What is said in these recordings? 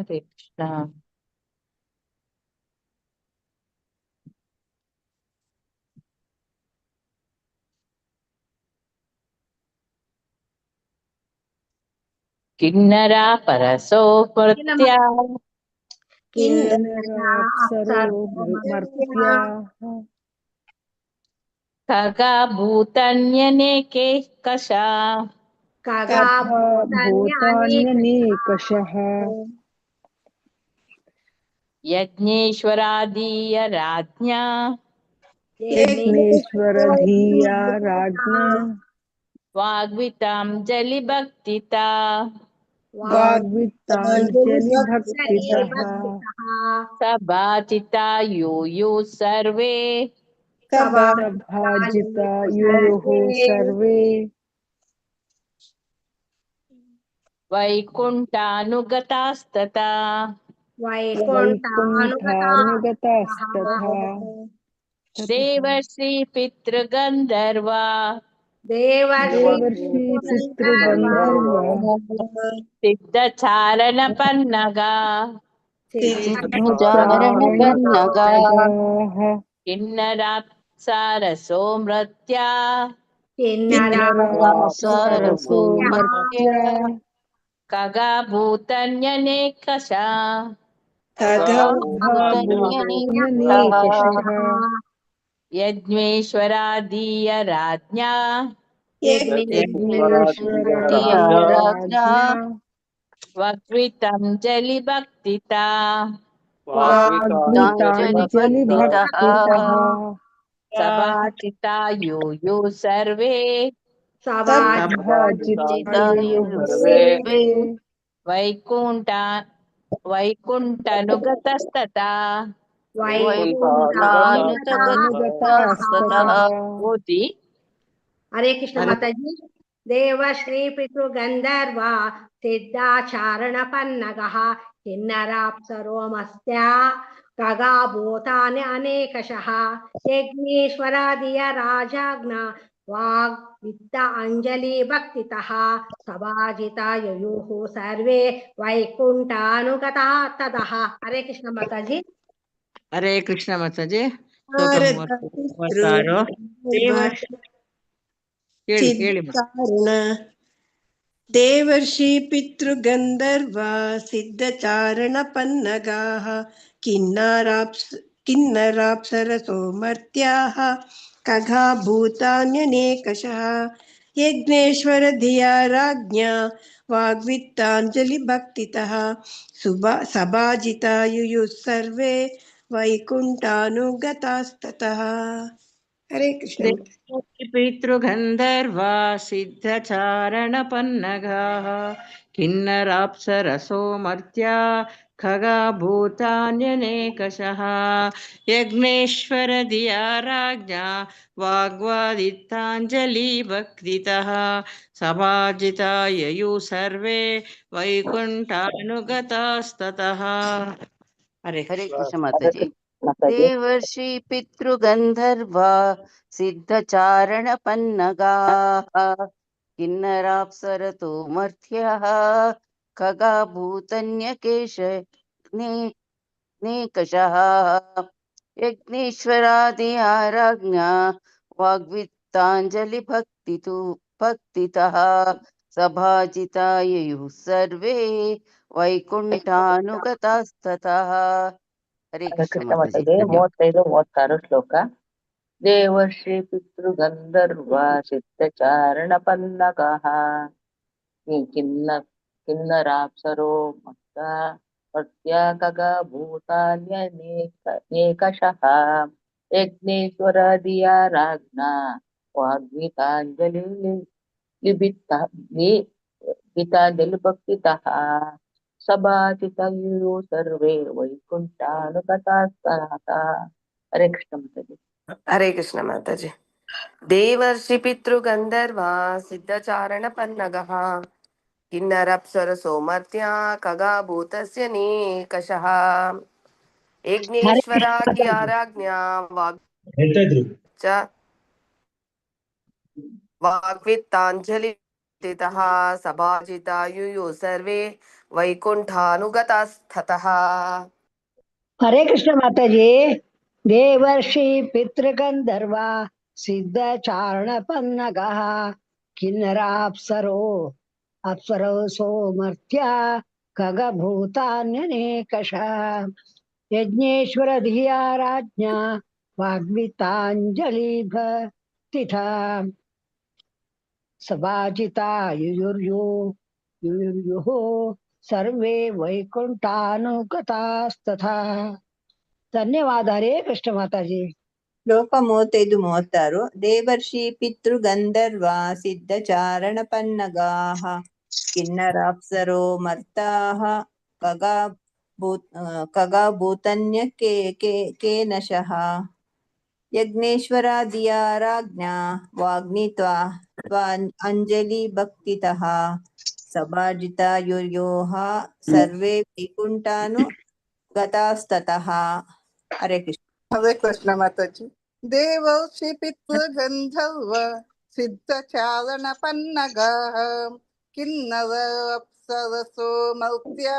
हरे कृष्णा। किन्नरा परसो मर्त्या किन्नराप्सरो मर्त्याः खगा भूतन्यनेके कषा भूतान्यनेकषः यज्ञेश्वरादीय राज्ञा यज्ञेश्वरधिया राज्ञा वाग्विताञ्जलिभक्तिता वाग्वित्ताञ्जलिभक्तितः सभाचिता यूयुः सर्वे सभाजिता युयुः सर्वे वैकुण्ठानुगतास्तथा वैकुण्ठानुगतास्तथा देवर्षि पितृगन्धर्वा देवर्षि पितृगन्धर्व सिद्धचारणपन्नगा सिद्धचारणपन्नगाः किन्नराप्सरसो मृत्या किन्नराप्सरसो मर्त्या खगाभूतन्यनेकषा खगाभूतन्यनेकषः यज्ञेश्वरादीय राज्ञा यज्ञेश्वराधिया राज्ञा वक्वितञ्जलिभक्तिता वाग्विताञ्जलिभक्तितः सभाचिता यूयुः सर्वे सभाजिता युयुः सर्वे वैकुण्ठनुगतस्तथा वैकुण्ठानुगतास्ततः ओति। हरे कृष्ण माताजी। देवश्री पितृगन्धर्वा सिद्धाचारणपन्नगः किन्नराप्सरोमस्त्या खगाभूतानि अनेकशः यज्ञेश्वरादिय राजाज्ञा वाग्वित्त अञ्जलिभक्तितः सभाजिता युयुः सर्वे वैकुण्ठानुगताः ततः। हरे कृष्ण माताजी। हरे कृष्ण माताजी। सिद्धचारण देवर्षि पितृगन्धर्वा सिद्धचारणपन्नगाः किन्नराप्सरसो मर्त्याः खगा भूतान्यनेकशः यज्ञेश्वरधिया राज्ञा वाग्वित्ताञ्जलिभक्तितः सभाजिता युयुः सर्वे वैकुण्ठानुगतास्ततः। हरे कृष्ण। पितृगन्धर्वा सिद्धचारणपन्नगाः किन्नराप्सरसो मर्त्या खगाभूतान्यनेकशः यज्ञेश्वरधिया राज्ञा वाग्वादित्ताञ्जलिभक्तितः सभाजिता ययुः सर्वे वैकुण्ठानुगतास्ततः। हरे कृष्ण माताजी। देवर्षि पितृगन्धर्वा सिद्धचारणपन्नगाः किन्नराप्सरतो मर्त्याः खगाभूतन्यकेशनेकषः यज्ञेश्वरादिया राज्ञा भक्तितः सभाजिता ययुः सर्वे वैकुण्ठानुगतास्ततः। हरे कृष्ण माताजी। 35-36 ಶ್ಲೋಕ. ದೇವರ್ಷಿ ಪಿತೃಗಂಧರ್ವ ಸಿದ್ಧಚಾರಣಪನ್ನಗಃ ಕಿನ್ನರಾಪ್ಸರೋ ಮರ್ತ್ಯಾಕಗಭೂತಾನ್ಯನೇಕಶಃ ಯಜ್ಞೇಶ್ವರಾದಿಯ ರಾಜ್ಞಾ ವಾಗ್ಮಿತಾಂಜಲಿ ಗೀತಾಂಜಲಿಭಕ್ತಿತಃ ಸಭಾಚಿತಯುಃ ಸರ್ವೇ ವೈಕುಂಠಾನುಗತಾಸ್ತತಃ. ಹರೇ ಕೃಷ್ಣ ಮಾತಾಜಿ. हरे कृष्ण माताजी। देवर्षि पितृगन्धर्वा सिद्धचारणपन्नगः किन्नरप्सरसो मर्त्या खगाभूतस्य नेकषः यज्ञेश्वरादि आराज्ञा वाग्वित्ताञ्जलि पतितः सभाजितायुः सर्वे वैकुण्ठानुगतास्ततः। हरे कृष्ण माता जी। देवर्षि पितृगंधर्वा सिद्ध चारण पन्नगः किन्नराप्सरो अप्सरो सोमर्त्या खगभूतान्यनेकशः यज्ञेश्वर धिया राज्ञा वाग्मिताञ्जलिभतिथा सभाजिता युयुर्युः सर्वे वैकुंठानुगतास्तथा। ಧನ್ಯವಾದ. ಹರೇ ಕೃಷ್ಣ ಮಾತಾಜಿ. ಶ್ಲೋಕ 35-36. ದೇವರ್ಷಿ ಪಿತೃ ಗಂಧರ್ವ ಸಿದ್ಧ ಚಾರಣ ಪನ್ನಗಾಹ ಕಿನ್ನರಾಪ್ಸರೋ ಮರ್ತಾಹ ಖಗಾಭೂತನ್ಯ ಕೇನಶಃ ಯಜ್ಞೇಶ್ವರಾದಿಯ ರಾಜ್ಞಾ ವಾಗ್ನಿತ್ವಾ ಅಂಜಲಿ ಭಕ್ತಿತಃ ಸಭಾಜಿತಾಯುರ್ಯೋಹ ಸರ್ವೇ ವೈಕುಂಠಾನು ಗತಾಸ್ತತಃ. ಹರೇ ಕೃಷ್ಣ. हरे कृष्ण माता जी। देवर्षि पितृगंधर्व सिद्ध चारण पन्नगाः किन्नर अप्सरसो मर्त्या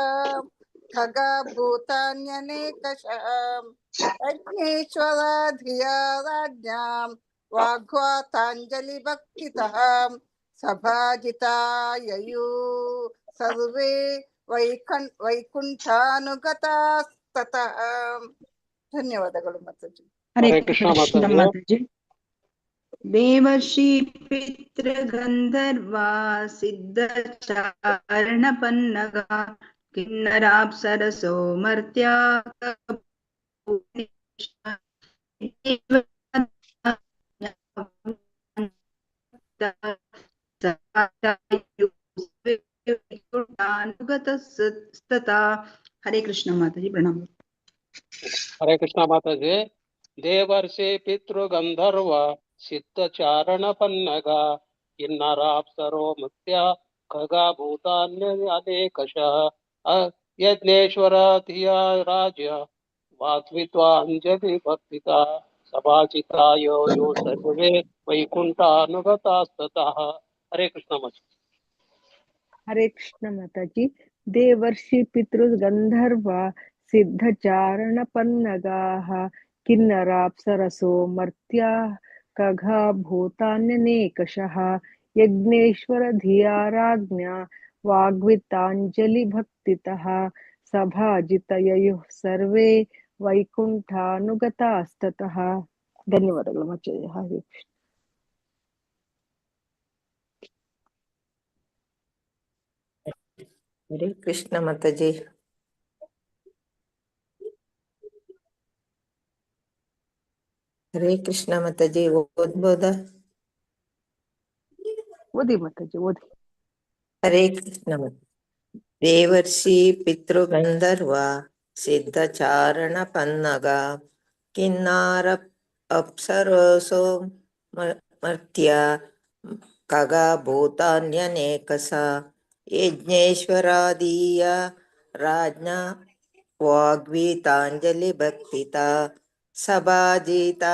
खगा भूतान्यनेकशः यज्ञेश्वरा धिया राज्ञां वाग्वाताञ्जलि भक्तितः सभाजिता ययु सर्वे वैकुण्ठानुगतास्ततः. ಧನ್ಯವಾದಗಳು ಮಾತಾಜಿ. ಹರೇ ಕೃಷ್ಣ ಮಾತಾಜಿ. ದೇವರ್ಷಿ ಪಿತೃಗಂಧರ್ವ ಸಿದ್ಧ ಚಾರಣ ಪನ್ನಗ ಕಿನ್ನರಾಪ್ಸರಸೋ ಮರ್ತ್ಯಾ ಹರೇ ಕೃಷ್ಣ ಮಾತಾಜಿ. ಪ್ರಣಾಮ. ಹರೇ ಕೃಷ್ಣ ಮಾತಾಜಿ. ದೇವರ್ಷಿ ಪಿತೃ ಗಂಧರ್ವ ಸಿದ್ಧ ಚಾರಣ ಪನ್ನಗ ಕಿನ್ನರಾಪ್ಸರೋ ಮುತ್ಯ ಖಗಾಭೂತಾನ್ಯ ಅನೇಕಶಃ ಯಜ್ಞೇಶ್ವರ ಧಿಯ ರಾಜ್ಯ ವಾಗ್ಮಿತ್ವಾ ಅಂಜಲಿ ಭಕ್ತಿತ ಸಭಾಚಿತಾಯೋ ಯೋ ಸರ್ವೇ ವೈಕುಂಠಾನುಗತಾಸ್ತತಃ. ಹರೇ ಕೃಷ್ಣ ಮಾತಾಜಿ. ಹರೇ ಕೃಷ್ಣ ಮಾತಾಜಿ. ದೇವರ್ಷಿ ಪಿತೃ ಗಂಧರ್ವ ಸಿದ್ಧ ಚಾರಣ ಪನ್ನಗಾಹ ಕಿನ್ನರಾಪ್ಸರಸೋ ಮರ್ತ್ಯಾ ಖಗಾಭೂತಾನ್ಯನೇಕಶಃ ಯಜ್ಞೇಶ್ವರ ಧಿಯಾ ರಾಜ್ಞಾ ವಾಗ್ವಿತಾಂಜಲಿ ಭಕ್ತಿತಃ ಸಭಾಜಿತಯಯುಃ ಸರ್ವೇ ವೈಕುಂಠಾನುಗತಾಸ್ತತಃ. ಧನ್ಯವಾದಗಳು ಮಾತಾಜಿ. ಹರೇ ಕೃಷ್ಣ. ಹರೇ ಕೃಷ್ಣ ಮಾತಾಜಿ. ಹರೇ ಕೃಷ್ಣ ಮಾತಾಜಿ. ಓದ್ಬೋದಾ? ಓದಿ ಮಾತಾಜಿ, ಓದಿ. ಹರೇ ಕೃಷ್ಣ ಮಾತಾಜಿ. ದೇವರ್ಷಿ ಪಿತೃಗಂಧರ್ವ ಸಿದ್ಧ ಚಾರಣ ಪನ್ನಗ ಕಿನ್ನಾರ ಅಪ್ಸರಸೋ ಮರ್ತ್ಯ ಖಗಾಭೂತಾನ್ಯನೇಕಸ ಯಜ್ಞೇಶ್ವರಾದೀಯ ರಾಜ್ಞಾ ವಾಗ್ವೀತಾಂಜಲಿ ಭಕ್ತಿತ ಸಭಾಜಿತ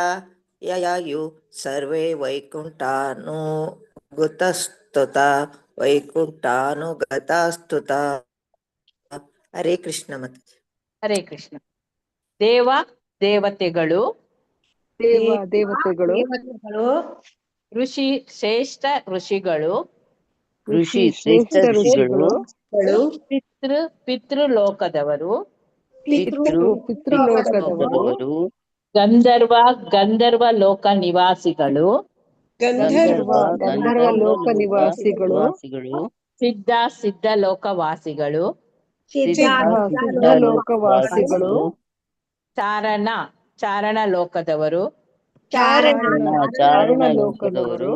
ಯಯು ಸರ್ವೇ ವೈಕುಂಠಾನುಗತಸ್ತುತ ವೈಕುಂಠಾನುಗತಾಸ್ತುತ. ಹರೇ ಕೃಷ್ಣ ಮಾತಾಜಿ. ಹರೇ ಕೃಷ್ಣ. ದೇವ ದೇವತೆಗಳು, ದೇವತೆಗಳು, ಋಷಿ ಶ್ರೇಷ್ಠ ಋಷಿಗಳು, ಶ್ರೇಷ್ಠ ಋಷಿಗಳು, ಪಿತೃಲೋಕದವರು, ಪಿತೃಲೋಕದವರು, ಗಂಧರ್ವ ಲೋಕ ನಿವಾಸಿಗಳು, ಗಂಧರ್ವ ಲೋಕ ನಿವಾಸಿಗಳು, ಸಿದ್ಧ ಲೋಕವಾಸಿಗಳು, ಸಿದ್ಧ ಲೋಕವಾಸಿಗಳು, ಚಾರಣ ಲೋಕದವರು, ಚಾರಣ ಲೋಕದವರು,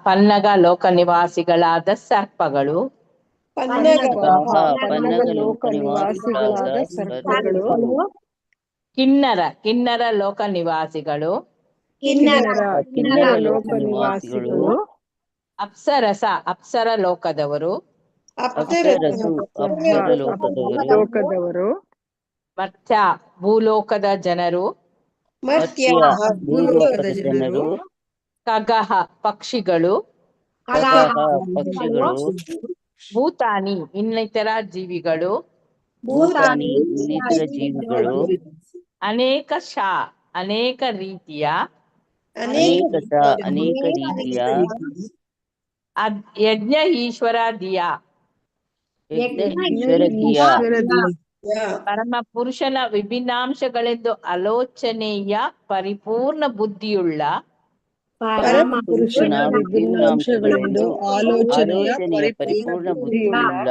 ಪನ್ನಗ ಲೋಕ ನಿವಾಸಿಗಳಾದ ಸರ್ಪಗಳು, ಪನ್ನಗ ಲೋಕ ನಿವಾಸಿಗಳಾದ ಸರ್ಪಗಳು, ಕಿನ್ನರ ಲೋಕ ನಿವಾಸಿಗಳು, ಕಿನ್ನರ ಲೋಕ ನಿವಾಸಿಗಳು, ಅಪ್ಸರ ಲೋಕದವರು, ಲೋಕದವರು, ಮರ್ತ್ಯ ಭೂಲೋಕದ ಜನರು, ಭೂಲೋಕದ ಜನರು, ಖಗಃ ಪಕ್ಷಿಗಳು, ಖಗಾಹ ಪಕ್ಷಿಗಳು, ಭೂತಾನಿ ಇನ್ನಿತರ ಜೀವಿಗಳು, ಭೂತಾನಿ ಇನ್ನಿತರ ಜೀವಿಗಳು, ಅನೇಕ ಶಾ ಅನೇಕ ರೀತಿಯ, ಅನೇಕ ಅನೇಕ ರೀತಿಯ, ಯಜ್ಞ ಈಶ್ವರಾದಿಯ ಯಜ್ಞ ಈಶ್ವರದಿಯ ಪರಮ ಪುರುಷನ ವಿಭಿನ್ನಾಂಶಗಳೆಂದು ಆಲೋಚನೆಯ ಪರಿಪೂರ್ಣ ಬುದ್ಧಿಯುಳ್ಳ ಪರಮ ಪುರುಷನ ವಿಭಿನ್ನಾಂಶಗಳೆಂದು ಆಲೋಚನೆಯ ಪರಿಪೂರ್ಣ ಬುದ್ಧಿಯುಳ್ಳ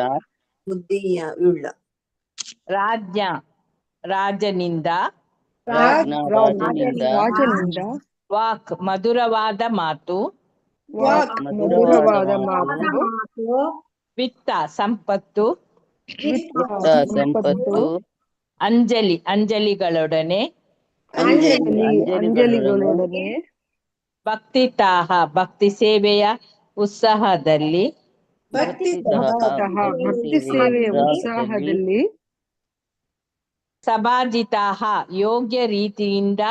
ಬುದ್ಧಿಯುಳ್ಳ ರಾಜನಿಂದ, ರಾಜನಿಂದ ವಾಕ್ ಮಧುರವಾದ ಮಾತು, ಮಧುರವಾದ ಮಾತು, ವಿತ್ತ ಸಂಪತ್ತು, ಸಂಪತ್ತು, ಅಂಜಲಿಗಳೊಡನೆ, ಅಂಜಲಿಗಳೊಡನೆ, ಭಕ್ತಿತಾಹ ಭಕ್ತಿ ಸೇವೆಯ ಉತ್ಸಾಹದಲ್ಲಿ, ಭಕ್ತಿ ಸೇವೆಯ ಉತ್ಸಾಹದಲ್ಲಿ, ಸಭಾಜಿತಾಹ ಯೋಗ್ಯ ರೀತಿಯಿಂದ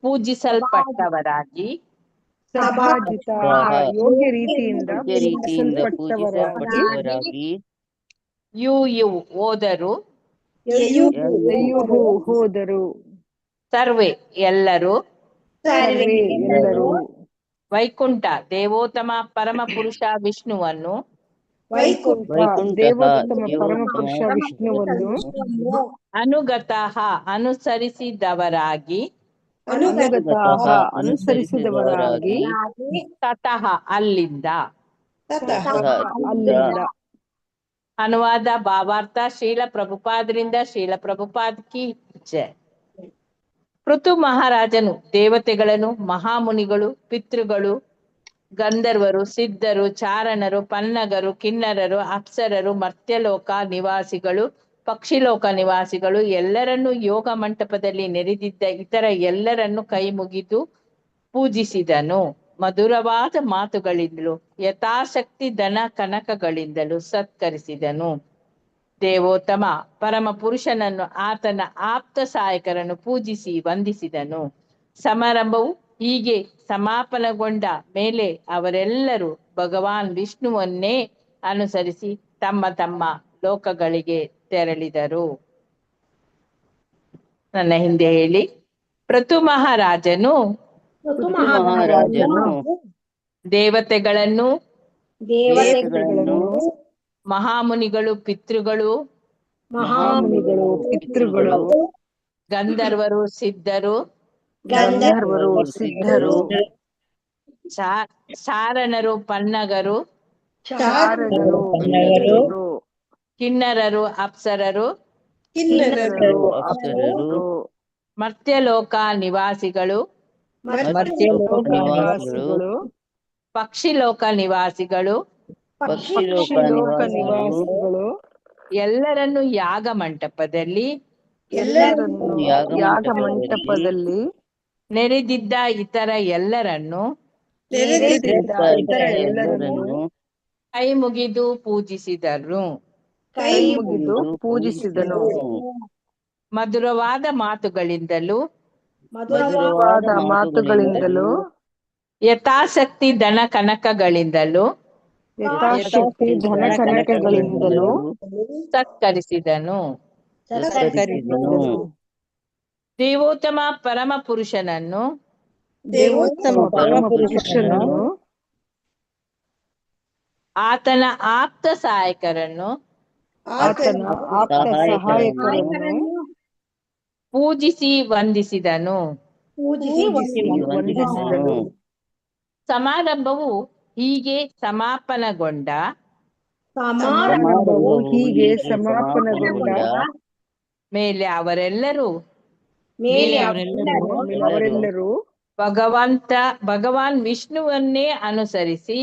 ಪೂಜಿಸಲ್ಪಟ್ಟವರಾಗಿ, ಯೋಗ್ಯ ರೀತಿಯಿಂದ ಪೂಜಿಸಲ್ಪಟ್ಟವರಾಗಿ, ಹೋದರು, ಹೋದರು, ಸರ್ವೇ ಎಲ್ಲರೂ, ಎಲ್ಲರೂ, ವೈಕುಂಠ ದೇವೋತ್ತಮ ಪರಮ ಪುರುಷ ವಿಷ್ಣುವನ್ನು, ದೇವೋತ್ತಮ ಪರಮ ಪುರುಷ ವಿಷ್ಣುವನ್ನು ಅನುಗತಃ ಅನುಸರಿಸಿದವರಾಗಿ, ಅನುಸರಿಸಿದವರಾಗಿ, ತತಃ ಅಲ್ಲಿಂದ. ಅಲ್ಲಿಂದ. ಅನುವಾದ ಭಾವಾರ್ಥ ಶ್ರೀಲ ಪ್ರಭುಪಾದರಿಂದ ಶ್ರೀಲ ಪ್ರಭುಪಾದ್ ಕಿ ಜೈ. ಪೃಥು ಮಹಾರಾಜನು ದೇವತೆಗಳನ್ನು, ಮಹಾಮುನಿಗಳು, ಪಿತೃಗಳು, ಗಂಧರ್ವರು, ಸಿದ್ಧರು, ಚಾರಣರು, ಪನ್ನಗರು, ಕಿನ್ನರರು, ಅಪ್ಸರರು, ಮರ್ತ್ಯಲೋಕ ನಿವಾಸಿಗಳು, ಪಕ್ಷಿಲೋಕ ನಿವಾಸಿಗಳು ಎಲ್ಲರನ್ನೂ ಯೋಗ ಮಂಟಪದಲ್ಲಿ ನೆರೆದಿದ್ದ ಇತರ ಎಲ್ಲರನ್ನು ಕೈ ಮುಗಿದು ಪೂಜಿಸಿದನು. ಮಧುರವಾದ ಮಾತುಗಳಿಂದಲೂ ಯಥಾಶಕ್ತಿ ಧನ ಕನಕಗಳಿಂದಲೂ ಸತ್ಕರಿಸಿದನು. ದೇವೋತ್ತಮ ಪರಮ ಪುರುಷನನ್ನು ಆತನ ಆಪ್ತ ಸಹಾಯಕರನ್ನು ಪೂಜಿಸಿ ವಂದಿಸಿದನು. ಸಮಾರಂಭವು ಹೀಗೆ ಸಮಾಪನಗೊಂಡ ಮೇಲೆ ಅವರೆಲ್ಲರೂ ಭಗವಾನ್ ವಿಷ್ಣುವನ್ನೇ ಅನುಸರಿಸಿ ತಮ್ಮ ತಮ್ಮ ಲೋಕಗಳಿಗೆ ತೆರಳಿದರು. ನನ್ನ ಹಿಂದೆ ಹೇಳಿ. ಪೃಥು ಮಹಾರಾಜನು ದೇವತೆಗಳನ್ನು, ಮಹಾಮುನಿಗಳು, ಪಿತೃಗಳು, ಗಂಧರ್ವರು, ಸಿದ್ಧರು, ಚಾರಣರು, ಪನ್ನಗರು, ಕಿನ್ನರರು, ಅಪ್ಸರರು, ಮರ್ತ್ಯಲೋಕ ನಿವಾಸಿಗಳು, ಪಕ್ಷಿಲೋಕ ನಿವಾಸಿಗಳು ಎಲ್ಲರನ್ನು ಯಾಗ ಮಂಟಪದಲ್ಲಿ ನೆರೆದಿದ್ದ ಇತರ ಎಲ್ಲರನ್ನು ಕೈ ಮುಗಿದು ಪೂಜಿಸಿದರು. ಮಧುರವಾದ ಮಾತುಗಳಿಂದಲೂ ಯಥಾಶಕ್ತಿ ಧನ ಕನಕಗಳಿಂದಲೂ ಸತ್ಕರಿಸಿದನು. ದೇವೋತ್ತಮ ಪರಮ ಪುರುಷನನ್ನು ಆತನ ಆಪ್ತ ಸಹಾಯಕರನ್ನು ಪೂಜಿಸಿ ವಂದಿಸಿದನು. ಸಮಾರಂಭವು ಹೀಗೆ ಸಮಾಪನಗೊಂಡ ಮೇಲೆ ಅವರೆಲ್ಲರೂ ಭಗವಾನ್ ವಿಷ್ಣುವನ್ನೇ ಅನುಸರಿಸಿ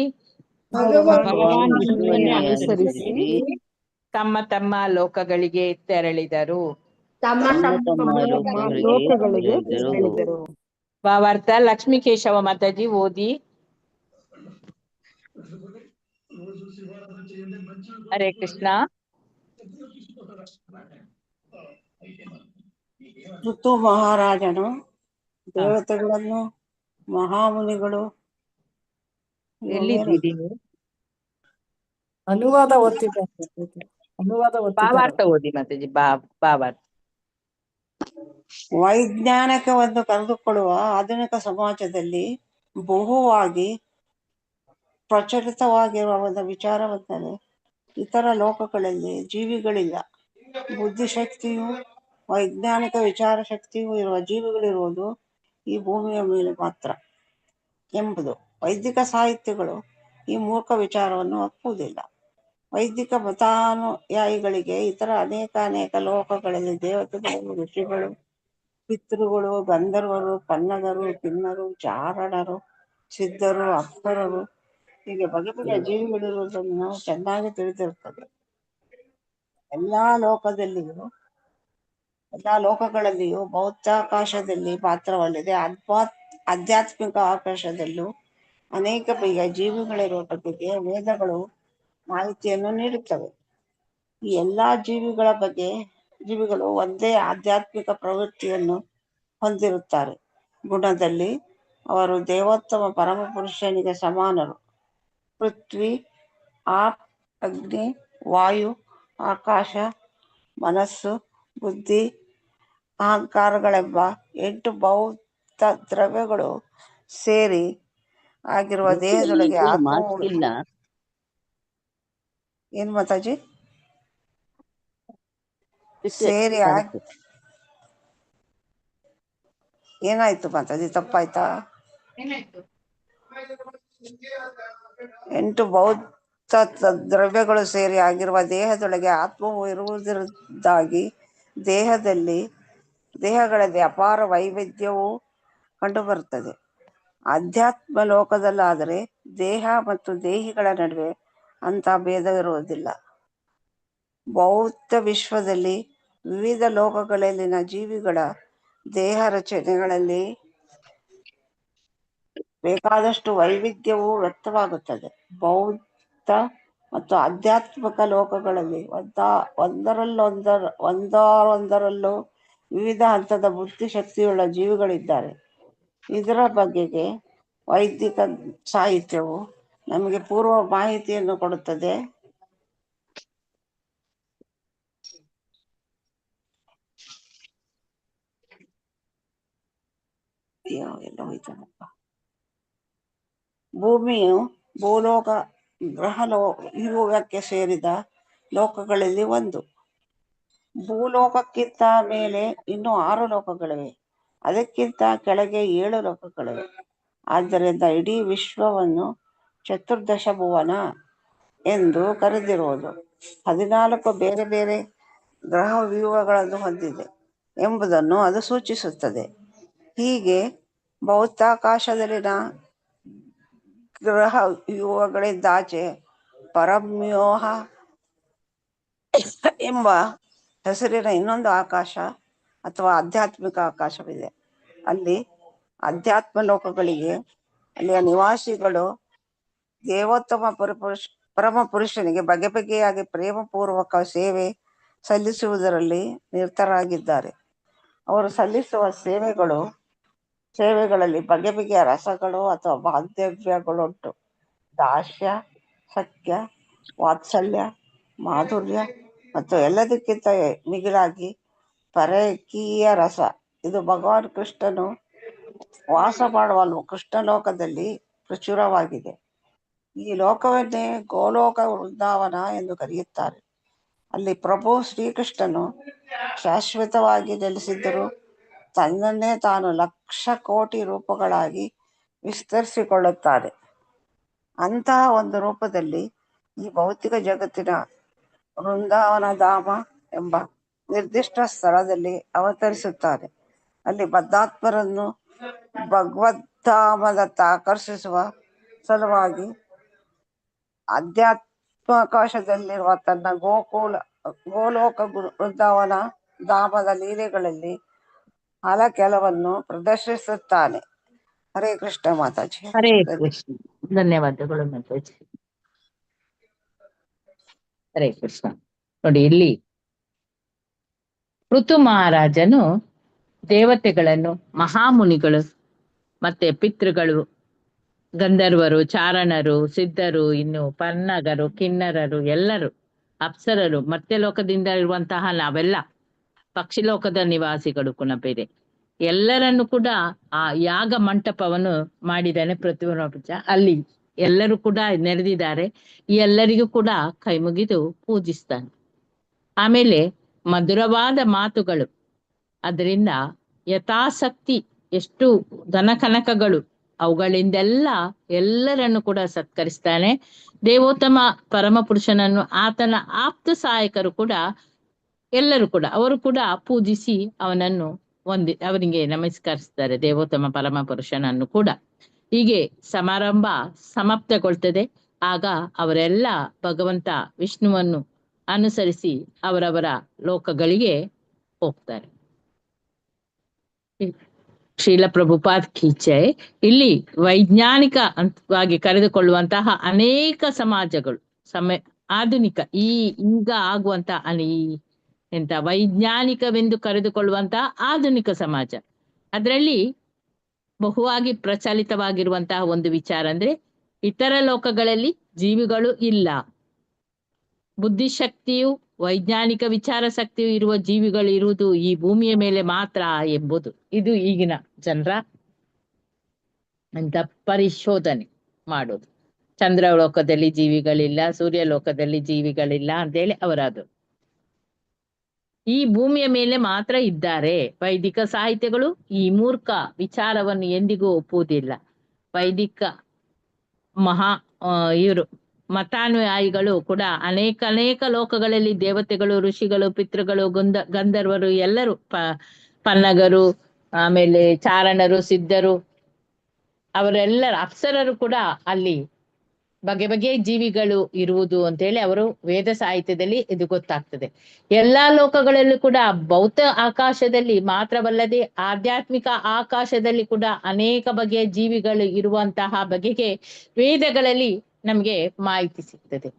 ತಮ್ಮ ತಮ್ಮ ಲೋಕಗಳಿಗೆ ತೆರಳಿದರು. ಭಾವಾರ್ಥ ಲಕ್ಷ್ಮೀ ಕೇಶವ ಮಾತಾಜಿ ಓದಿ. ಹರೇ ಕೃಷ್ಣ. ಋತು ಮಹಾರಾಜನು ದೇವತೆಗಳನ್ನು, ಮಹಾಮುನಿಗಳು, ಎಲ್ಲಿದ್ದೀರಿ? ಅನುವಾದ ಓದ್ತಿದ್ದಾರೆ ಅನುವಾದ ಓದ್ತಿದ್ದಾರೆ ಭಾವಾರ್ಥ ಓದಿ ಮಾತಾಜಿ. ಭಾವಾರ್ಥ. ವೈಜ್ಞಾನಿಕವನ್ನು ಕರೆದುಕೊಳ್ಳುವ ಆಧುನಿಕ ಸಮಾಜದಲ್ಲಿ ಬಹುವಾಗಿ ಪ್ರಚಲಿತವಾಗಿರುವ ಒಂದು ವಿಚಾರವೆಂದರೆ ಇತರ ಲೋಕಗಳಲ್ಲಿ ಜೀವಿಗಳಿಲ್ಲ. ಬುದ್ಧಿಶಕ್ತಿಯು ವೈಜ್ಞಾನಿಕ ವಿಚಾರ ಶಕ್ತಿಯೂ ಇರುವ ಜೀವಿಗಳಿರುವುದು ಈ ಭೂಮಿಯ ಮೇಲೆ ಮಾತ್ರ ಎಂಬುದು. ವೈದಿಕ ಸಾಹಿತ್ಯಗಳು ಈ ಮೂರ್ಖ ವಿಚಾರವನ್ನು ಒಪ್ಪುವುದಿಲ್ಲ. ವೈದಿಕ ಮತಾನುಯಾಯಿಗಳಿಗೆ ಇತರ ಅನೇಕ ಲೋಕಗಳಲ್ಲಿ ದೇವತೆಗಳು, ಋಷಿಗಳು, ಪಿತೃಗಳು, ಗಂಧರ್ವರು, ಪನ್ನಗರು, ಕಿನ್ನರು, ಚಾರಣರು, ಸಿದ್ಧರು, ಅಪ್ಸರರು ಹೀಗೆ ಬಗೆಯ ಜೀವಿಗಳಿರುವುದನ್ನು ನಾವು ಚೆನ್ನಾಗಿ ತಿಳಿದಿರುತ್ತದೆ. ಎಲ್ಲಾ ಲೋಕಗಳಲ್ಲಿಯೂ ಭೌತಾಕಾಶದಲ್ಲಿ ಮಾತ್ರವಲ್ಲದೆ ಆಧ್ಯಾತ್ಮಿಕ ಆಕಾಶದಲ್ಲೂ ಅನೇಕ ಬಗೆಯ ಜೀವಿಗಳಿರುವ ಬಗೆಗೆ ವೇದಗಳು ಮಾಹಿತಿಯನ್ನು ನೀಡುತ್ತವೆ. ಈ ಎಲ್ಲಾ ಜೀವಿಗಳು ಒಂದೇ ಆಧ್ಯಾತ್ಮಿಕ ಪ್ರವೃತ್ತಿಯನ್ನು ಹೊಂದಿರುತ್ತಾರೆ. ಗುಣದಲ್ಲಿ ಅವರು ದೇವೋತ್ತಮ ಪರಮ ಪುರುಷನಿಗೆ ಸಮಾನರು. ಪೃಥ್ವಿ, ಆಪ್, ಅಗ್ನಿ, ವಾಯು, ಆಕಾಶ, ಮನಸ್ಸು, ಬುದ್ಧಿ, ಅಹಂಕಾರಗಳೆಂಬ 8 ಭೌತ ದ್ರವ್ಯಗಳು ಸೇರಿ ಆಗಿರುವ ದೇಹದೊಳಗೆ ಆತ್ಮವು ಇಲ್ಲ. ಏನ್ ಮಾತಾಜಿ? ಸೇರಿ ಏನಾಯ್ತು ಮಾತಾಜಿ? ತಪ್ಪಾಯ್ತಾ? 8 ಭೌತ ದ್ರವ್ಯಗಳು ಸೇರಿ ಆಗಿರುವ ದೇಹದೊಳಗೆ ಆತ್ಮವು ಇರುವುದರಿಂದಾಗಿ ದೇಹಗಳಲ್ಲಿ ಅಪಾರ ವೈವಿಧ್ಯವು ಕಂಡುಬರುತ್ತದೆ. ಆಧ್ಯಾತ್ಮ ಲೋಕದಲ್ಲಾದರೆ ದೇಹ ಮತ್ತು ದೇಹಿಗಳ ನಡುವೆ ಅಂತ ಭೇದವಿರುವುದಿಲ್ಲ. ಭೌತ ವಿಶ್ವದಲ್ಲಿ ವಿವಿಧ ಲೋಕಗಳಲ್ಲಿನ ಜೀವಿಗಳ ದೇಹ ರಚನೆಗಳಲ್ಲಿ ಬೇಕಾದಷ್ಟು ವೈವಿಧ್ಯವು ವ್ಯಕ್ತವಾಗುತ್ತದೆ. ಭೌತ ಮತ್ತು ಆಧ್ಯಾತ್ಮಿಕ ಲೋಕಗಳಲ್ಲಿ ಒಂದರಲ್ಲೂ ವಿವಿಧ ಹಂತದ ಬುದ್ಧಿಶಕ್ತಿಯುಳ್ಳ ಜೀವಿಗಳಿದ್ದಾರೆ. ಇದರ ಬಗೆಗೆ ವೈದಿಕ ಸಾಹಿತ್ಯವು ನಮಗೆ ಪೂರ್ವ ಮಾಹಿತಿಯನ್ನು ಕೊಡುತ್ತದೆ. ಭೂಮಿಯು ಭೂಲೋಕ ಗ್ರಹಲೋಕಕ್ಕೆ ಸೇರಿದ ಲೋಕಗಳಲ್ಲಿ ಒಂದು. ಭೂಲೋಕಕ್ಕಿಂತ ಮೇಲೆ ಇನ್ನೂ 6 ಲೋಕಗಳಿವೆ. ಅದಕ್ಕಿಂತ ಕೆಳಗೆ 7 ಲೋಕಗಳಿವೆ. ಆದ್ದರಿಂದ ಇಡೀ ವಿಶ್ವವನ್ನು ಚತುರ್ದಶ ಭುವನ ಎಂದು ಕರೆದಿರುವುದು 14 ಬೇರೆ ಬೇರೆ ಗ್ರಹ ವ್ಯೂಹಗಳನ್ನು ಹೊಂದಿದೆ ಎಂಬುದನ್ನು ಅದು ಸೂಚಿಸುತ್ತದೆ. ಹೀಗೆ ಭೌತಾಕಾಶದಲ್ಲಿನ ಗ್ರಹ ವ್ಯೂಹಗಳಿಂದಾಚೆ ಪರಮ್ಯೋಹ ಎಂಬ ಹೆಸರಿನ ಇನ್ನೊಂದು ಆಕಾಶ ಅಥವಾ ಆಧ್ಯಾತ್ಮಿಕ ಆಕಾಶವಿದೆ. ಅಲ್ಲಿ ಅಧ್ಯಾತ್ಮ ಲೋಕಗಳಿಗೆ ಅಲ್ಲಿಯ ನಿವಾಸಿಗಳು ದೇವೋತ್ತಮ ಪರಮ ಪುರುಷನಿಗೆ ಬಗೆಯಾಗಿ ಪ್ರೇಮಪೂರ್ವಕ ಸೇವೆ ಸಲ್ಲಿಸುವುದರಲ್ಲಿ ನಿರತರಾಗಿದ್ದಾರೆ. ಅವರು ಸಲ್ಲಿಸುವ ಸೇವೆಗಳಲ್ಲಿ ಬಗೆಯ ರಸಗಳು ಅಥವಾ ಬಾಂಧವ್ಯಗಳುಂಟು. ದಾಸ್ಯ, ಸಖ್ಯ, ವಾತ್ಸಲ್ಯ, ಮಾಧುರ್ಯ ಮತ್ತು ಎಲ್ಲದಕ್ಕಿಂತ ಮಿಗಿಲಾಗಿ ಪರಕೀಯ ರಸ. ಇದು ಭಗವಾನ್ ಕೃಷ್ಣನು ವಾಸ ಮಾಡುವ ಕೃಷ್ಣಲೋಕದಲ್ಲಿ ಪ್ರಚುರವಾಗಿದೆ. ಈ ಲೋಕವನ್ನೇ ಗೋಲೋಕ ವೃಂದಾವನ ಎಂದು ಕರೆಯುತ್ತಾರೆ. ಅಲ್ಲಿ ಪ್ರಭು ಶ್ರೀಕೃಷ್ಣನು ಶಾಶ್ವತವಾಗಿ ನೆಲೆಸಿದ್ದರೂ ತನ್ನನ್ನೇ ತಾನು 1,00,000 ಕೋಟಿ ರೂಪಗಳಾಗಿ ವಿಸ್ತರಿಸಿಕೊಳ್ಳುತ್ತಾನೆ. ಅಂತಹ ಒಂದು ರೂಪದಲ್ಲಿ ಈ ಭೌತಿಕ ಜಗತ್ತಿನ ವೃಂದಾವನ ಧಾಮ ಎಂಬ ನಿರ್ದಿಷ್ಟ ಸ್ಥಳದಲ್ಲಿ ಅವತರಿಸುತ್ತಾನೆ. ಅಲ್ಲಿ ಬದ್ಧಾತ್ಮರನ್ನು ಭಗವದ್ಧಾಮದತ್ತ ಆಕರ್ಷಿಸುವ ಸಲುವಾಗಿ ಆಧ್ಯಾತ್ಮಾಕಾಶದಲ್ಲಿರುವ ತನ್ನ ಗೋಲೋಕ ವೃಂದಾವನ ಧಾಮದ ಲೀಲೆಗಳಲ್ಲಿ ಕೆಲವನ್ನು ಪ್ರದರ್ಶಿಸುತ್ತಾನೆ. ಹರೇ ಕೃಷ್ಣ ಮಾತಾಜಿ. ಹರೇ ಕೃಷ್ಣ. ಧನ್ಯವಾದಗಳು ಮಾತಾಜಿ. ಹರೇ ಕೃಷ್ಣ. ನೋಡಿ, ಇಲ್ಲಿ ಋತು ಮಹಾರಾಜನು ದೇವತೆಗಳನ್ನು, ಮಹಾಮುನಿಗಳು ಮತ್ತೆ ಪಿತೃಗಳು ಗಂಧರ್ವರು, ಚಾರಣರು, ಸಿದ್ಧರು, ಇನ್ನು ಪನ್ನಗರು, ಕಿನ್ನರರು, ಎಲ್ಲರೂ ಅಪ್ಸರರು, ಮತ್ತೆ ಲೋಕದಿಂದ ಇರುವಂತಹ ನಾವೆಲ್ಲ ಪಕ್ಷಿಲೋಕದ ನಿವಾಸಿಗಳು ಬೇರೆ ಎಲ್ಲರನ್ನು ಕೂಡ ಆ ಯಾಗ ಮಂಟಪವನ್ನು ಮಾಡಿದ್ದಾನೆ ಪೃಥ್ವಿರಾಜ. ಅಲ್ಲಿ ಎಲ್ಲರೂ ಕೂಡ ನೆರೆದಿದ್ದಾರೆ. ಈ ಎಲ್ಲರಿಗೂ ಕೂಡ ಕೈ ಮುಗಿದು ಪೂಜಿಸ್ತಾನೆ. ಆಮೇಲೆ ಮಧುರವಾದ ಮಾತುಗಳು, ಅದರಿಂದ ಯಥಾಸಕ್ತಿ ಎಷ್ಟು ಧನ ಕನಕಗಳು ಅವುಗಳಿಂದೆಲ್ಲ ಎಲ್ಲರನ್ನು ಕೂಡ ಸತ್ಕರಿಸ್ತಾನೆ. ದೇವೋತ್ತಮ ಪರಮ ಪುರುಷನನ್ನು ಆತನ ಆಪ್ತ ಸಹಾಯಕರು ಕೂಡ ಎಲ್ಲರೂ ಕೂಡ ಅವರು ಕೂಡ ಪೂಜಿಸಿ ಅವನನ್ನು ಅವರಿಗೆ ನಮಸ್ಕರಿಸ್ತಾರೆ, ದೇವೋತ್ತಮ ಪರಮ ಪುರುಷನನ್ನು ಕೂಡ. ಹೀಗೆ ಸಮಾರಂಭ ಸಮಾಪ್ತಗೊಳ್ತದೆ. ಆಗ ಅವರೆಲ್ಲ ಭಗವಂತ ವಿಷ್ಣುವನ್ನು ಅನುಸರಿಸಿ ಅವರವರ ಲೋಕಗಳಿಗೆ ಹೋಗ್ತಾರೆ. ಶ್ರೀಲ ಪ್ರಭುಪಾದ್ ಕೀಚೆ. ಇಲ್ಲಿ ವೈಜ್ಞಾನಿಕ ಅಂತವಾಗಿ ಕರೆದುಕೊಳ್ಳುವಂತಹ ಅನೇಕ ಸಮಾಜಗಳು ಆಧುನಿಕ ಈಗ ಆಗುವಂತ ಎಂತ ವೈಜ್ಞಾನಿಕವೆಂದು ಕರೆದುಕೊಳ್ಳುವಂತಹ ಆಧುನಿಕ ಸಮಾಜ, ಅದರಲ್ಲಿ ಬಹುವಾಗಿ ಪ್ರಚಲಿತವಾಗಿರುವಂತಹ ಒಂದು ವಿಚಾರ ಅಂದ್ರೆ ಇತರ ಲೋಕಗಳಲ್ಲಿ ಜೀವಿಗಳು ಇಲ್ಲ, ಬುದ್ಧಿಶಕ್ತಿಯು ವೈಜ್ಞಾನಿಕ ವಿಚಾರ ಶಕ್ತಿಯು ಇರುವ ಜೀವಿಗಳು ಇರುವುದು ಈ ಭೂಮಿಯ ಮೇಲೆ ಮಾತ್ರ ಎಂಬುದು. ಇದು ಈಗಿನ ಜನರ ಅಂತ ಪರಿಶೋಧನೆ ಮಾಡೋದು. ಚಂದ್ರ ಲೋಕದಲ್ಲಿ ಜೀವಿಗಳಿಲ್ಲ, ಸೂರ್ಯ ಲೋಕದಲ್ಲಿ ಜೀವಿಗಳಿಲ್ಲ ಅಂತೇಳಿ ಅವರದು ಈ ಭೂಮಿಯ ಮೇಲೆ ಮಾತ್ರ ಇದ್ದಾರೆ. ವೈದಿಕ ಸಾಹಿತ್ಯಗಳು ಈ ಮೂರ್ಖ ವಿಚಾರವನ್ನು ಎಂದಿಗೂ ಒಪ್ಪುವುದಿಲ್ಲ. ವೈದಿಕ ಇವರು ಮತಾನುಯಾಯಿಗಳು ಕೂಡ ಅನೇಕ ಲೋಕಗಳಲ್ಲಿ ದೇವತೆಗಳು, ಋಷಿಗಳು, ಪಿತೃಗಳು, ಗಂಧರ್ವರು ಎಲ್ಲರೂ ಪನ್ನಗರು, ಆಮೇಲೆ ಚಾರಣರು, ಸಿದ್ಧರು, ಅವರೆಲ್ಲರ ಅಪ್ಸರರು ಕೂಡ ಅಲ್ಲಿ ಬಗೆಯ ಜೀವಿಗಳು ಇರುವುದು ಅಂತ ಹೇಳಿ ಅವರು ವೇದ ಸಾಹಿತ್ಯದಲ್ಲಿ ಇದು ಗೊತ್ತಾಗ್ತದೆ. ಎಲ್ಲಾ ಲೋಕಗಳಲ್ಲೂ ಕೂಡ ಭೌತ ಆಕಾಶದಲ್ಲಿ ಮಾತ್ರವಲ್ಲದೆ ಆಧ್ಯಾತ್ಮಿಕ ಆಕಾಶದಲ್ಲಿ ಕೂಡ ಅನೇಕ ಬಗೆಯ ಜೀವಿಗಳು ಇರುವಂತಹ ಬಗೆಗೆ ವೇದಗಳಲ್ಲಿ ನಮ್ಗೆ ಮಾಹಿತಿ ಸಿಗ್ತದೆ.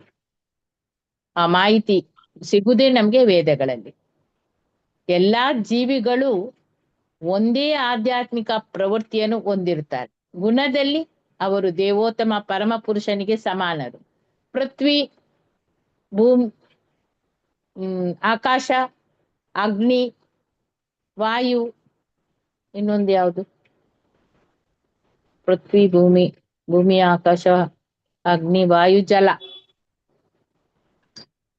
ಆ ಮಾಹಿತಿ ಸಿಗುವುದೇ ನಮ್ಗೆ ವೇದಗಳಲ್ಲಿ. ಎಲ್ಲಾ ಜೀವಿಗಳು ಒಂದೇ ಆಧ್ಯಾತ್ಮಿಕ ಪ್ರವೃತ್ತಿಯನ್ನು ಹೊಂದಿರುತ್ತಾರೆ. ಗುಣದಲ್ಲಿ ಅವರು ದೇವೋತ್ತಮ ಪರಮ ಪುರುಷನಿಗೆ ಸಮಾನರು. ಪೃಥ್ವಿ, ಆಕಾಶ, ಅಗ್ನಿ, ವಾಯು, ಇನ್ನೊಂದು ಯಾವುದು, ಪೃಥ್ವಿ, ಭೂಮಿ, ಆಕಾಶ, ಅಗ್ನಿ, ವಾಯು, ಜಲ,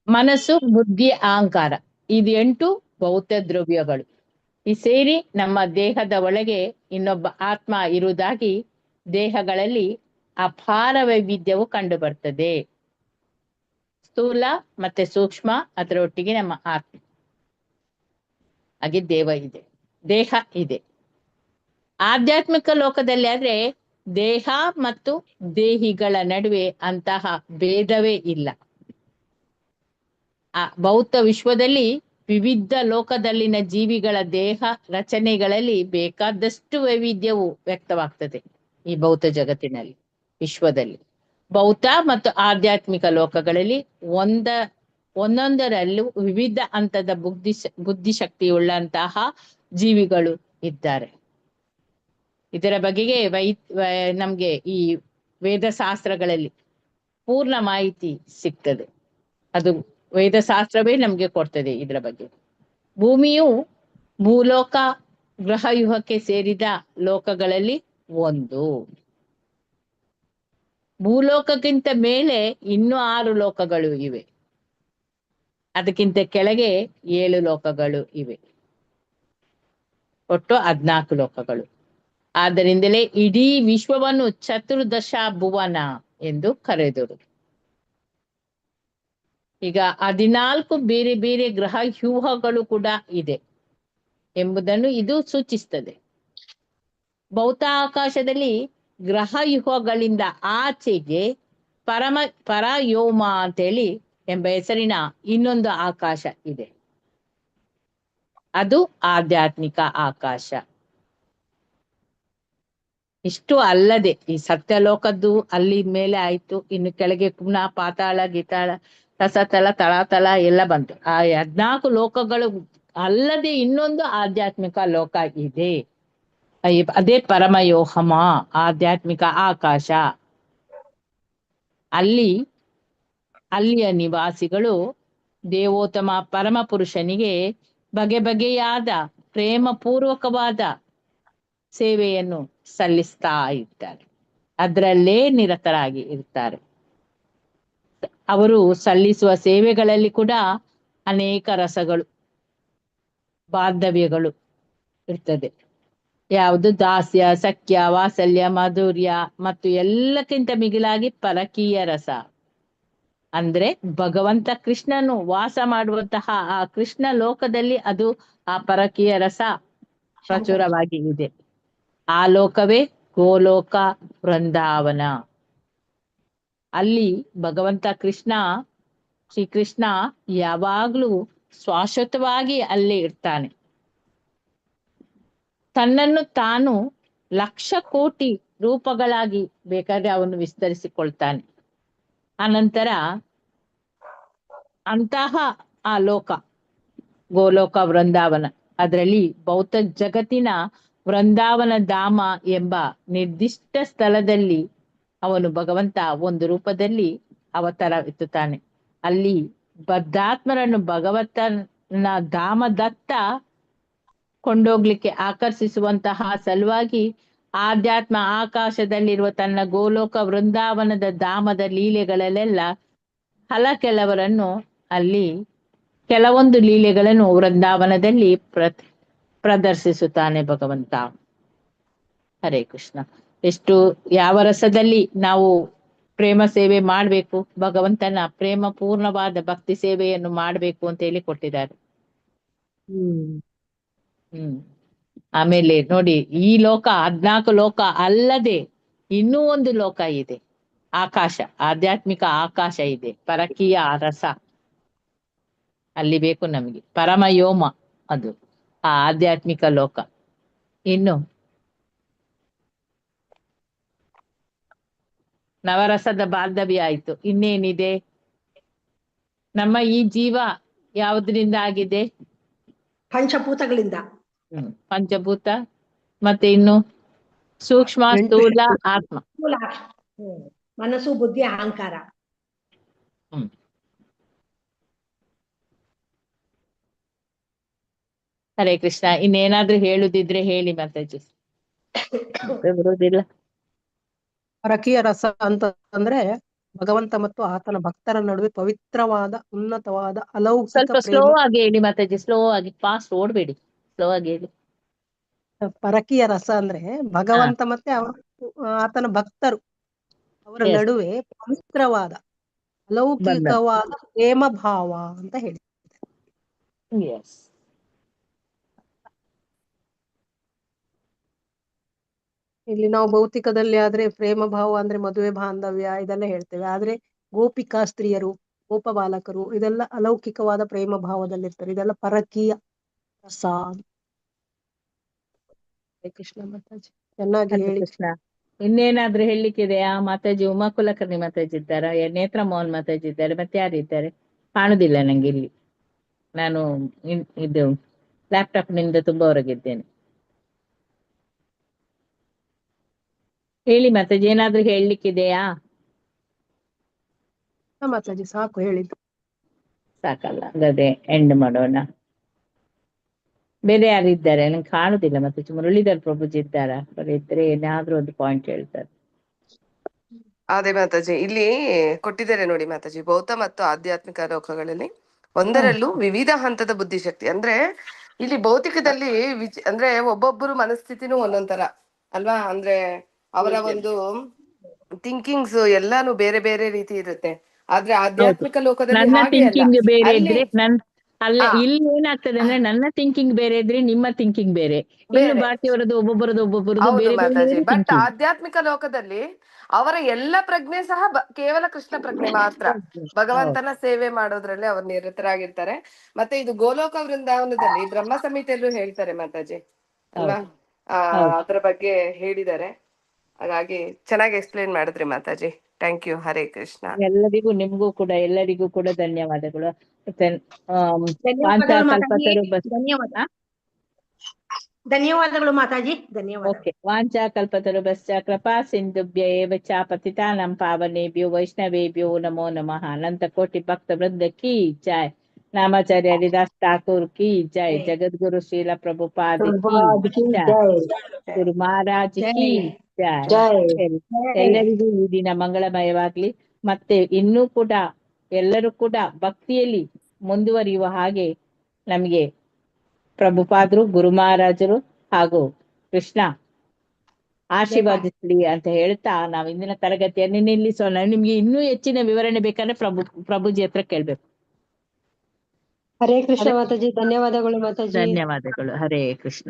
ಮನಸ್ಸು, ಬುದ್ಧಿ, ಅಹಂಕಾರ, ಇದು 8 ಭೌತ ದ್ರವ್ಯಗಳು. ಈ ಸೇರಿ ನಮ್ಮ ದೇಹದ ಒಳಗೆ ಇನ್ನೊಬ್ಬ ಆತ್ಮ ಇರುವುದಾಗಿ ದೇಹಗಳಲ್ಲಿ ಅಪಾರ ವೈವಿಧ್ಯವು ಕಂಡು ಬರ್ತದೆ. ಸ್ಥೂಲ ಮತ್ತೆ ಸೂಕ್ಷ್ಮ, ಅದರೊಟ್ಟಿಗೆ ನಮ್ಮ ಆತ್ಮ, ಹಾಗೆ ದೇಹ ಇದೆ. ಆಧ್ಯಾತ್ಮಿಕ ಲೋಕದಲ್ಲಿ ಆದ್ರೆ ದೇಹ ಮತ್ತು ದೇಹಿಗಳ ನಡುವೆ ಅಂತಹ ಭೇದವೇ ಇಲ್ಲ. ಆ ಭೌತ ವಿಶ್ವದಲ್ಲಿ ವಿವಿಧ ಲೋಕದಲ್ಲಿನ ಜೀವಿಗಳ ದೇಹ ರಚನೆಗಳಲ್ಲಿ ಬೇಕಾದಷ್ಟು ವೈವಿಧ್ಯವು ವ್ಯಕ್ತವಾಗ್ತದೆ. ಈ ಭೌತ ಜಗತ್ತಿನಲ್ಲಿ, ವಿಶ್ವದಲ್ಲಿ ಭೌತ ಮತ್ತು ಆಧ್ಯಾತ್ಮಿಕ ಲೋಕಗಳಲ್ಲಿ ಒಂದೊಂದರಲ್ಲೂ ವಿವಿಧ ಹಂತದ ಬುದ್ಧಿಶಕ್ತಿಯುಳ್ಳಂತಹ ಜೀವಿಗಳು ಇದ್ದಾರೆ. ಇದರ ಬಗೆಗೆ ನಮ್ಗೆ ಈ ವೇದಶಾಸ್ತ್ರಗಳಲ್ಲಿ ಪೂರ್ಣ ಮಾಹಿತಿ ಸಿಗ್ತದೆ. ಅದು ವೇದಶಾಸ್ತ್ರವೇ ನಮ್ಗೆ ಕೊಡ್ತದೆ ಇದರ ಬಗ್ಗೆ. ಭೂಮಿಯು ಭೂಲೋಕ ಗ್ರಹವ್ಯೂಹಕ್ಕೆ ಸೇರಿದ ಲೋಕಗಳಲ್ಲಿ ಒಂದು. ಭೂಲೋಕಕ್ಕಿಂತ ಮೇಲೆ ಇನ್ನೂ 6 ಲೋಕಗಳು ಇವೆ. ಅದಕ್ಕಿಂತ ಕೆಳಗೆ 7 ಲೋಕಗಳು ಇವೆ. ಒಟ್ಟು 14 ಲೋಕಗಳು. ಆದ್ದರಿಂದಲೇ ಇಡೀ ವಿಶ್ವವನ್ನು ಚತುರ್ದಶ ಭುವನ ಎಂದು ಕರೆದರು. ಈಗ 14 ಬೇರೆ ಬೇರೆ ಗ್ರಹ ವ್ಯೂಹಗಳು ಕೂಡ ಇದೆ ಎಂಬುದನ್ನು ಇದು ಸೂಚಿಸ್ತದೆ. ಭೌತ ಆಕಾಶದಲ್ಲಿ ಗ್ರಹ ವ್ಯೂಹಗಳಿಂದ ಆಚೆಗೆ ಪರಯೋಮ ಅಂತೇಳಿ ಎಂಬ ಹೆಸರಿನ ಇನ್ನೊಂದು ಆಕಾಶ ಇದೆ. ಅದು ಆಧ್ಯಾತ್ಮಿಕ ಆಕಾಶ. ಇಷ್ಟು ಅಲ್ಲದೆ ಈ ಸತ್ಯಲೋಕದ್ದು ಅಲ್ಲಿ ಮೇಲೆ ಆಯ್ತು, ಇನ್ನು ಕೆಳಗೆ ಪುನಃ ಪಾತಾಳ, ಗೀತಾಳ, ರಸತಲ, ತಳಾತಲ ಎಲ್ಲ ಬಂತು. ಆ 14 ಲೋಕಗಳು ಅಲ್ಲದೆ ಇನ್ನೊಂದು ಆಧ್ಯಾತ್ಮಿಕ ಲೋಕ ಇದೆ. ಅದೇ ಪರಮಯೋಹಮ, ಆಧ್ಯಾತ್ಮಿಕ ಆಕಾಶ. ಅಲ್ಲಿಯ ನಿವಾಸಿಗಳು ದೇವೋತ್ತಮ ಪರಮ ಪುರುಷನಿಗೆ ಬಗೆ ಬಗೆಯಾದ ಪ್ರೇಮ ಪೂರ್ವಕವಾದ ಸೇವೆಯನ್ನು ಸಲ್ಲಿಸ್ತಾ ಇರ್ತಾರೆ. ಅದರಲ್ಲೇ ನಿರತರಾಗಿ ಇರ್ತಾರೆ. ಅವರು ಸಲ್ಲಿಸುವ ಸೇವೆಗಳಲ್ಲಿ ಕೂಡ ಅನೇಕ ರಸಗಳು, ಬಾಂಧವ್ಯಗಳು ಇರ್ತದೆ. ಯಾವುದು ದಾಸ್ಯ, ಸಖ್ಯ, ವಾತ್ಸಲ್ಯ, ಮಾಧುರ್ಯ ಮತ್ತು ಎಲ್ಲಕ್ಕಿಂತ ಮಿಗಿಲಾಗಿ ಪರಕೀಯ ರಸ. ಅಂದ್ರೆ ಭಗವಂತ ಕೃಷ್ಣನು ವಾಸ ಮಾಡುವಂತಹ ಆ ಕೃಷ್ಣ ಲೋಕದಲ್ಲಿ ಅದು ಆ ಪರಕೀಯ ರಸ ಪ್ರಚುರವಾಗಿ ಇದೆ. ಆ ಲೋಕವೇ ಗೋಲೋಕ ವೃಂದಾವನ. ಅಲ್ಲಿ ಭಗವಂತ ಶ್ರೀಕೃಷ್ಣ ಯಾವಾಗ್ಲೂ ಶಾಶ್ವತವಾಗಿ ಅಲ್ಲೇ ಇರ್ತಾನೆ. ತನ್ನನ್ನು ತಾನು 1,00,000 ಕೋಟಿ ರೂಪಗಳಾಗಿ ಬೇಕಾದ್ರೆ ಅವನು ವಿಸ್ತರಿಸಿಕೊಳ್ತಾನೆ. ಅನಂತರ ಅಂತಹ ಆ ಲೋಕ ಗೋಲೋಕ ವೃಂದಾವನ, ಅದರಲ್ಲಿ ಭೌತ ಜಗತ್ತಿನ ವೃಂದಾವನ ಧಾಮ ಎಂಬ ನಿರ್ದಿಷ್ಟ ಸ್ಥಳದಲ್ಲಿ ಅವನು ಭಗವಂತ ಒಂದು ರೂಪದಲ್ಲಿ ಅವತಾರ ಎತ್ತುತ್ತಾನೆ. ಅಲ್ಲಿ ಬದ್ಧಾತ್ಮರನ್ನು ಭಗವಂತನ ಧಾಮದತ್ತ ಕೊಂಡೋಗ್ಲಿಕ್ಕೆ ಆಕರ್ಷಿಸುವಂತಹ ಸಲುವಾಗಿ ಆಧ್ಯಾತ್ಮ ಆಕಾಶದಲ್ಲಿರುವ ತನ್ನ ಗೋಲೋಕ ವೃಂದಾವನದ ಧಾಮದ ಲೀಲೆಗಳಲ್ಲೆಲ್ಲ ಕೆಲವರನ್ನು ಅಲ್ಲಿ ಕೆಲವೊಂದು ಲೀಲೆಗಳನ್ನು ವೃಂದಾವನದಲ್ಲಿ ಪ್ರದರ್ಶಿಸುತ್ತಾನೆ ಭಗವಂತ. ಹರೇ ಕೃಷ್ಣ. ಯಾವ ರಸದಲ್ಲಿ ನಾವು ಪ್ರೇಮ ಸೇವೆ ಮಾಡ್ಬೇಕು, ಭಗವಂತನ ಪ್ರೇಮ ಪೂರ್ಣವಾದ ಭಕ್ತಿ ಸೇವೆಯನ್ನು ಮಾಡ್ಬೇಕು ಅಂತ ಹೇಳಿ ಕೊಟ್ಟಿದ್ದಾರೆ. ಆಮೇಲೆ ನೋಡಿ, ಈ ಲೋಕ 14 ಲೋಕ ಅಲ್ಲದೆ ಇನ್ನೂ ಒಂದು ಲೋಕ ಇದೆ, ಆಕಾಶ, ಆಧ್ಯಾತ್ಮಿಕ ಆಕಾಶ ಇದೆ, ಪರಕೀಯ ರಸ. ಅಲ್ಲಿ ಬೇಕು ನಮಗೆ ಪರಮಯೋಮ, ಅದು ಆ ಆಧ್ಯಾತ್ಮಿಕ ಲೋಕ. ಇನ್ನು ನವರಸದ ಬಾಂಧವ್ಯ ಆಯ್ತು. ಇನ್ನೇನಿದೆ? ನಮ್ಮ ಈ ಜೀವ ಯಾವುದರಿಂದ ಆಗಿದೆ? ಪಂಚಭೂತಗಳಿಂದ. ಪಂಚಭೂತ, ಮತ್ತೆ ಇನ್ನು ಸೂಕ್ಷ್ಮ, ಸ್ಥೂಲ, ಆತ್ಮ. ಮನಸ್ಸು, ಬುದ್ಧಿ, ಅಹಂಕಾರ. ಹರೇ ಕೃಷ್ಣ. ಇನ್ನೇನಾದ್ರೂ ಹೇಳುದಿದ್ರೆ ಹೇಳಿ ಮಾತಾಜಿ. ಬರುವುದಿಲ್ಲ. ಪರಕೀಯ ರಸ ಅಂತಂದ್ರೆ ಭಗವಂತ ಮತ್ತು ಆತನ ಭಕ್ತರ ನಡುವೆ ಪವಿತ್ರವಾದ, ಉನ್ನತವಾದ, ಅಲೌಕಿಕ ಸ್ವಲ್ಪ ಸ್ಲೋ ಆಗಿ ಹೇಳಿ ಮಾತಾಜಿ, ಸ್ಲೋ ಆಗಿ, ಫಾಸ್ಟ್ ಓಡ್ಬೇಡಿ, ಸ್ಲೋ ಆಗಿ ಹೇಳಿ. ಪರಕೀಯ ರಸ ಅಂದ್ರೆ ಭಗವಂತ ಮತ್ತೆ ಆತನ ಭಕ್ತರು ಅವರ ನಡುವೆ ಪವಿತ್ರವಾದ, ಅಲೌಕಿಕವಾದ ಪ್ರೇಮ ಭಾವ ಅಂತ ಹೇಳಿ. ಇಲ್ಲಿ ನಾವು ಭೌತಿಕದಲ್ಲಿ ಆದ್ರೆ ಪ್ರೇಮ ಭಾವ ಅಂದ್ರೆ ಮದುವೆ ಬಾಂಧವ್ಯ ಇದೆಲ್ಲ ಹೇಳ್ತೇವೆ. ಆದ್ರೆ ಗೋಪಿಕಾ ಸ್ತ್ರೀಯರು, ಗೋಪ ಬಾಲಕರು ಇದೆಲ್ಲ ಅಲೌಕಿಕವಾದ ಪ್ರೇಮ ಭಾವದಲ್ಲಿರ್ತಾರೆ. ಇದೆಲ್ಲ ಪರಕೀಯ ರಸ. ಕೃಷ್ಣ ಮಾತಾಜಿ ಚೆನ್ನಾಗಿ ಹೇಳಿ. ಕೃಷ್ಣ. ಇನ್ನೇನಾದ್ರೂ ಹೇಳಲಿಕ್ಕಿದೆಯಾ ಮಾತಾಜಿ? ಉಮಾ ಕುಲಕರ್ಣಿ ಮಾತಾಜಿ ಇದ್ದಾರಾ? ನೇತ್ರ ಮೋಹನ್ ಮಾತಾಜಿ ಇದ್ದಾರೆ, ಮತ್ತೆ ಯಾರಿದ್ದಾರೆ? ಕಾಣುದಿಲ್ಲ ನಂಗೆ ಇಲ್ಲಿ. ನಾನು ಇದು ಲ್ಯಾಪ್ಟಾಪ್ ನಿಂದ ತುಂಬಾ ಹೊರಗಿದ್ದೇನೆ. ಹೇಳಿ ಮಾತಾಜಿ, ಏನಾದ್ರೂ ಹೇಳಲಿಕ್ಕಿದೆಯಾ? ಮಾತಾಜಿ ಸಾಕು ಹೇಳಿದ್ದು. ಸಾಕಲ್ಲ, ಅದೇ ಎಂಡ್ ಮಾಡೋಣ. ಬೇರೆ ಯಾರಿದ್ದಾರೆ? ನಂಗೆ ಕಾಣುದಿಲ್ಲ ಮಾತಾಜಿ. ಮುರಳೀಧರ್ ಪ್ರಭುಜಿ ಇದ್ದಾರಾ? ಇದ್ರೆ ಏನಾದ್ರೂ ಒಂದು ಪಾಯಿಂಟ್ ಹೇಳ್ತಾರೆ. ಅದೇ ಮಾತಾಜಿ ಇಲ್ಲಿ ಕೊಟ್ಟಿದ್ದಾರೆ ನೋಡಿ ಮಾತಾಜಿ. ಭೌತ ಮತ್ತು ಆಧ್ಯಾತ್ಮಿಕ ಲೋಕಗಳಲ್ಲಿ ಒಂದರಲ್ಲೂ ವಿವಿಧ ಹಂತದ ಬುದ್ಧಿಶಕ್ತಿ. ಅಂದ್ರೆ ಇಲ್ಲಿ ಭೌತಿಕದಲ್ಲಿ ಅಂದ್ರೆ ಒಬ್ಬೊಬ್ಬರು ಮನಸ್ಥಿತಿನೂ ಒಂದೊಂದರ ಅಲ್ವಾ? ಅಂದ್ರೆ ಅವರ ಒಂದು ಥಿಂಕಿಂಗ್ಸ್ ಎಲ್ಲಾನು ಬೇರೆ ಬೇರೆ ರೀತಿ ಇರುತ್ತೆ. ಆದ್ರೆ ಆಧ್ಯಾತ್ಮಿಕ ಲೋಕದಲ್ಲಿ ನನ್ನ ಹಾಗೆ ಥಿಂಕಿಂಗ್ ಬೇರೆ ಅಲ್ಲಿ ಇದ್ರೆ ಅಲ್ಲ, ಇಲ್ಲಿ ಏನಾಗ್ತದೆ ಅಂದ್ರೆ ನನ್ನ ಥಿಂಕಿಂಗ್ ಬೇರೆ ಇದ್ರೆ ನಿಮ್ಮ ಥಿಂಕಿಂಗ್ ಬೇರೆ, ಇನ್ನು ಬಾಕಿಯವರದ್ದು ಒಬ್ಬೊಬ್ಬರದ್ದು ಬೇರೆ ಬೇರೆ. ಬಟ್ ಆಧ್ಯಾತ್ಮಿಕ ಲೋಕದಲ್ಲಿ ಅವರ ಎಲ್ಲ ಪ್ರಜ್ಞೆ ಸಹ ಕೇವಲ ಕೃಷ್ಣ ಪ್ರಜ್ಞೆ ಮಾತ್ರ. ಭಗವಂತನ ಸೇವೆ ಮಾಡೋದ್ರಲ್ಲಿ ಅವರು ನಿರತರಾಗಿರ್ತಾರೆ. ಮತ್ತೆ ಇದು ಗೋಲೋಕ ವೃಂದಾವನದಲ್ಲಿ ಬ್ರಹ್ಮ ಸಮಿತಿಯಲ್ಲೂ ಹೇಳ್ತಾರೆ ಮಾತಾಜಿ ಅಲ್ವಾ? ಅದ್ರ ಬಗ್ಗೆ ಹೇಳಿದ್ದಾರೆ. ಹಾಗಾಗಿ ಚೆನ್ನಾಗಿ ಎಕ್ಸ್ಪ್ಲೇನ್ ಮಾಡಿದ್ರಿ ಮಾತಾಜಿ. Thank you. ಹರೇ ಕೃಷ್ಣ. ಎಲ್ಲರಿಗೂ, ನಿಮ್ಗೂ ಕೂಡ, ಎಲ್ಲರಿಗೂ ಕೂಡ ಧನ್ಯವಾದಗಳು. ಧನ್ಯವಾದ. ಧನ್ಯವಾದಗಳು ಮಾತಾಜಿ, ಧನ್ಯವಾದ. ಓಕೆ. ವಾಂಚಾ ಕಲ್ಪತರುಭ್ಯಶ್ಚ ಕೃಪಾ ಸಿಂಧುಭ್ಯ ಏವ ಚ ಪತಿತಾನಾಂ ಪಾವನೇಭ್ಯೋ ವೈಷ್ಣವೇಭ್ಯೋ ನಮೋ ನಮಃ. ಅನಂತ ಕೋಟಿ ಭಕ್ತ ವೃಂದ ಕಿ ಜೈ. ನಾಮಾಚಾರ್ಯ ಹರಿದಾಸ್ ಠಾಕೂರ್ ಕಿ ಜೈ. ಜಗದ್ಗುರು ಶ್ರೀಲ ಪ್ರಭುಪಾದ ಕಿ ಜೈ. ಗುರು ಮಹಾರಾಜ್ ಕಿ ಜೈ. ಎಲ್ಲರಿಗೂ ಈ ದಿನ ಮಂಗಳಮಯವಾಗ್ಲಿ. ಮತ್ತೆ ಇನ್ನೂ ಕೂಡ ಎಲ್ಲರೂ ಕೂಡ ಭಕ್ತಿಯಲ್ಲಿ ಮುಂದುವರಿಯುವ ಹಾಗೆ ನಮಗೆ ಪ್ರಭುಪಾದರು, ಗುರು ಮಹಾರಾಜರು ಹಾಗೂ ಕೃಷ್ಣ ಆಶೀರ್ವಾದಿಸ್ಲಿ ಅಂತ ಹೇಳ್ತಾ ನಾವು ಇಂದಿನ ತರಗತಿಯನ್ನು ನಿಲ್ಲಿಸೋಣ. ನಿಮ್ಗೆ ಇನ್ನೂ ಹೆಚ್ಚಿನ ವಿವರಣೆ ಬೇಕಾದ್ರೆ ಪ್ರಭುಜಿ ಹತ್ರ ಕೇಳ್ಬೇಕು. ಹರೇ ಕೃಷ್ಣ ಮಾತಾಜಿ, ಧನ್ಯವಾದಗಳು ಮಾತಾಜಿ. ಧನ್ಯವಾದಗಳು. ಹರೇ ಕೃಷ್ಣ.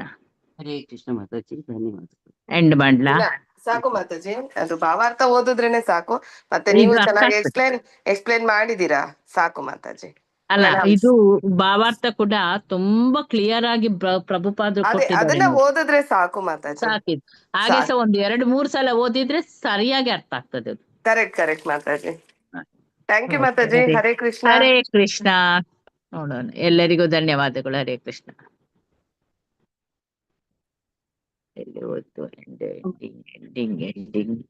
ಹರೇ ಕೃಷ್ಣ ಮಾತಾಜಿ, ಧನ್ಯವಾದಗಳು. ಎಂಡ್ ಮಾಡ್ಲಾ? ಇಲ್ಲ, ಸಾಕು ಮಾತಾಜಿ, ಅದು ಭಾವಾರ್ಥ ಓದಿದ್ರೇನೆ ಸಾಕು. ಮತ್ತೆ ನೀವು ಇದು ಅರ್ಥ ಚೆನ್ನಾಗಿ ಆಗ್ತದೆ. ಎಕ್ಸ್ಪ್ಲೇನ್ ಮಾಡಿದೀರಾ, ಸಾಕು ಮಾತಾಜಿ. ಅಲ್ಲ, ನಾನು ಇದು ಭಾವಾರ್ಥ ಕೂಡ ತುಂಬಾ ಕ್ಲಿಯರ್ ಆಗಿ ಪ್ರಭುಪಾದರು ಕೊಟ್ಟಿದ್ದಾರೆ. ಅದನ್ನ ಓದಿದ್ರೆ ಸಾಕು ಮಾತಾಜಿ, ಸಾಕಿದ್ ಹಾಗೆ ಸಹ ಒಂದು 2-3 ಸಲ ಓದಿದ್ರೆ ಸರಿಯಾಗಿ ಅರ್ಥ ಆಗ್ತದೆ ಅದು. ಕರೆಕ್ಟ್ ಮಾತಾಜಿ. ಥ್ಯಾಂಕ್ ಯು ಮಾತಾಜಿ. ಹರೇ ಕೃಷ್ಣ. ಹರೇ ಕೃಷ್ಣ. ನೋಡೋಣ. ಎಲ್ಲರಿಗೂ ಧನ್ಯವಾದಗಳು. ಹರೇ ಕೃಷ್ಣ. ಎಲ್ಲಿ ಹೋಯ್ತು? ಎಂಡಿಂಗ್.